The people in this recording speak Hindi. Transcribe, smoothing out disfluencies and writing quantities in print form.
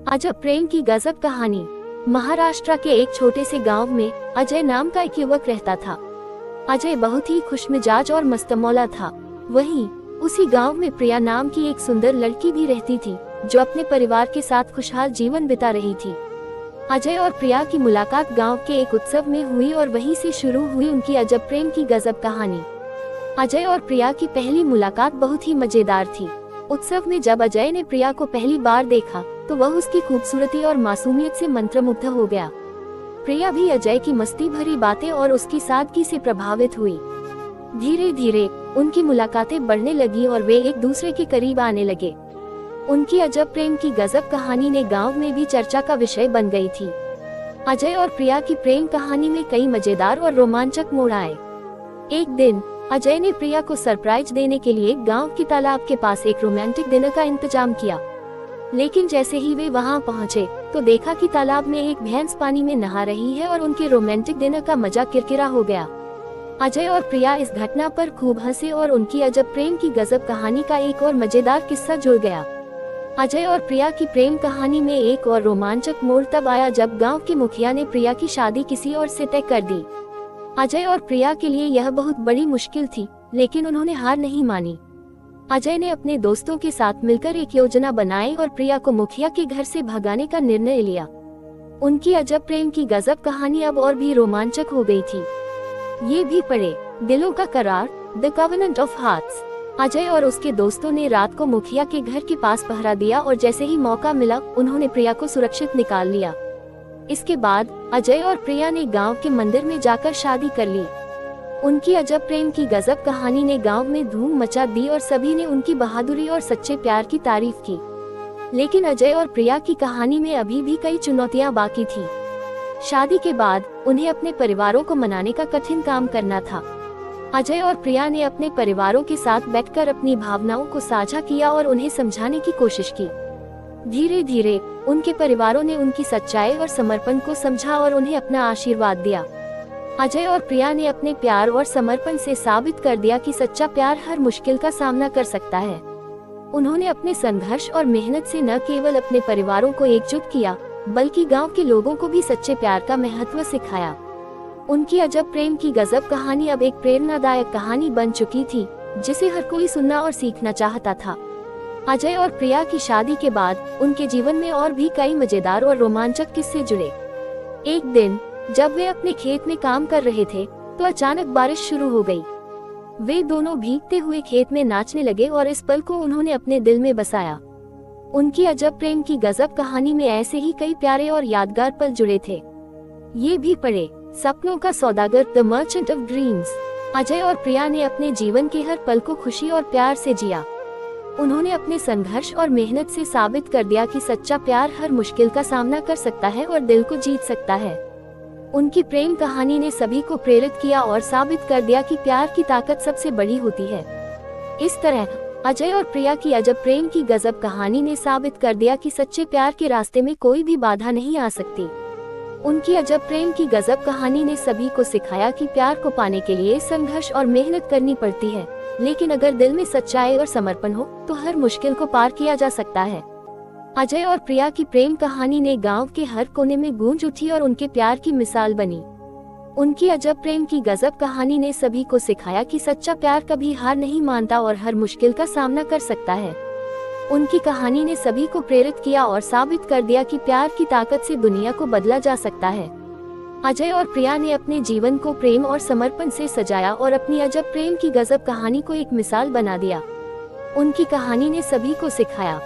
अजब प्रेम की गजब कहानी। महाराष्ट्र के एक छोटे से गांव में अजय नाम का एक युवक रहता था। अजय बहुत ही खुशमिजाज और मस्तमौला था। वहीं उसी गांव में प्रिया नाम की एक सुंदर लड़की भी रहती थी, जो अपने परिवार के साथ खुशहाल जीवन बिता रही थी। अजय और प्रिया की मुलाकात गांव के एक उत्सव में हुई और वहीं से शुरू हुई उनकी अजब प्रेम की गजब कहानी। अजय और प्रिया की पहली मुलाकात बहुत ही मजेदार थी। उत्सव में जब अजय ने प्रिया को पहली बार देखा तो वह उसकी खूबसूरती और मासूमियत से मंत्रमुग्ध हो गया। प्रिया भी अजय की मस्ती भरी बातें और उसकी सादगी से प्रभावित हुई। धीरे धीरे उनकी मुलाकातें बढ़ने लगी और वे एक दूसरे के करीब आने लगे। उनकी अजब प्रेम की गजब कहानी ने गांव में भी चर्चा का विषय बन गई थी। अजय और प्रिया की प्रेम कहानी में कई मजेदार और रोमांचक मोड़ आए। एक दिन अजय ने प्रिया को सरप्राइज देने के लिए गांव के तालाब के पास एक रोमांटिक डिनर का इंतजाम किया। लेकिन जैसे ही वे वहां पहुंचे तो देखा कि तालाब में एक भैंस पानी में नहा रही है और उनके रोमांटिक डिनर का मजा किरकिरा हो गया। अजय और प्रिया इस घटना पर खूब हंसे और उनकी अजब प्रेम की गजब कहानी का एक और मजेदार किस्सा जुड़ गया। अजय और प्रिया की प्रेम कहानी में एक और रोमांचक मोड़ तब आया जब गांव के मुखिया ने प्रिया की शादी किसी और से तय कर दी। अजय और प्रिया के लिए यह बहुत बड़ी मुश्किल थी, लेकिन उन्होंने हार नहीं मानी। अजय ने अपने दोस्तों के साथ मिलकर एक योजना बनाई और प्रिया को मुखिया के घर से भगाने का निर्णय लिया। उनकी अजब प्रेम की गजब कहानी अब और भी रोमांचक हो गई थी। ये भी पढ़े दिलों का करार, the covenant of hearts. Ajay और उसके दोस्तों ने रात को मुखिया के घर के पास पहरा दिया और जैसे ही मौका मिला उन्होंने प्रिया को सुरक्षित निकाल लिया। इसके बाद अजय और प्रिया ने गांव के मंदिर में जाकर शादी कर ली। उनकी अजब प्रेम की गजब कहानी ने गांव में धूम मचा दी और सभी ने उनकी बहादुरी और सच्चे प्यार की तारीफ की। लेकिन अजय और प्रिया की कहानी में अभी भी कई चुनौतियां बाकी थी। शादी के बाद उन्हें अपने परिवारों को मनाने का कठिन काम करना था। अजय और प्रिया ने अपने परिवारों के साथ बैठकर अपनी भावनाओं को साझा किया और उन्हें समझाने की कोशिश की। धीरे धीरे उनके परिवारों ने उनकी सच्चाई और समर्पण को समझा और उन्हें अपना आशीर्वाद दिया। अजय और प्रिया ने अपने प्यार और समर्पण से साबित कर दिया कि सच्चा प्यार हर मुश्किल का सामना कर सकता है। उन्होंने अपने संघर्ष और मेहनत से न केवल अपने परिवारों को एकजुट किया, बल्कि गांव के लोगों को भी सच्चे प्यार का महत्व सिखाया। उनकी अजब प्रेम की गजब कहानी अब एक प्रेरणादायक कहानी बन चुकी थी, जिसे हर कोई सुनना और सीखना चाहता था। अजय और प्रिया की शादी के बाद उनके जीवन में और भी कई मजेदार और रोमांचक किस्से जुड़े। एक दिन जब वे अपने खेत में काम कर रहे थे तो अचानक बारिश शुरू हो गई। वे दोनों भीगते हुए खेत में नाचने लगे और इस पल को उन्होंने अपने दिल में बसाया। उनकी अजब प्रेम की गजब कहानी में ऐसे ही कई प्यारे और यादगार पल जुड़े थे। ये भी पढ़े सपनों का सौदागर, the merchant of dreams. Ajay और प्रिया ने अपने जीवन के हर पल को खुशी और प्यार से जिया। उन्होंने अपने संघर्ष और मेहनत से साबित कर दिया कि सच्चा प्यार हर मुश्किल का सामना कर सकता है और दिल को जीत सकता है। उनकी प्रेम कहानी ने सभी को प्रेरित किया और साबित कर दिया कि प्यार की ताकत सबसे बड़ी होती है। इस तरह अजय और प्रिया की अजब प्रेम की गजब कहानी ने साबित कर दिया कि सच्चे प्यार के रास्ते में कोई भी बाधा नहीं आ सकती। उनकी अजब प्रेम की गजब कहानी ने सभी को सिखाया कि प्यार को पाने के लिए संघर्ष और मेहनत करनी पड़ती है, लेकिन अगर दिल में सच्चाई और समर्पण हो तो हर मुश्किल को पार किया जा सकता है। अजय और प्रिया की प्रेम कहानी ने गांव के हर कोने में गूंज उठी और उनके प्यार की मिसाल बनी। उनकी अजब प्रेम की गजब कहानी ने सभी को सिखाया कि सच्चा प्यार कभी हार नहीं मानता और हर मुश्किल का सामना कर सकता है। उनकी कहानी ने सभी को प्रेरित किया और साबित कर दिया कि प्यार की ताकत से दुनिया को बदला जा सकता है। अजय और प्रिया ने अपने जीवन को प्रेम और समर्पण से सजाया और अपनी अजब प्रेम की गजब कहानी को एक मिसाल बना दिया। उनकी कहानी ने सभी को सिखाया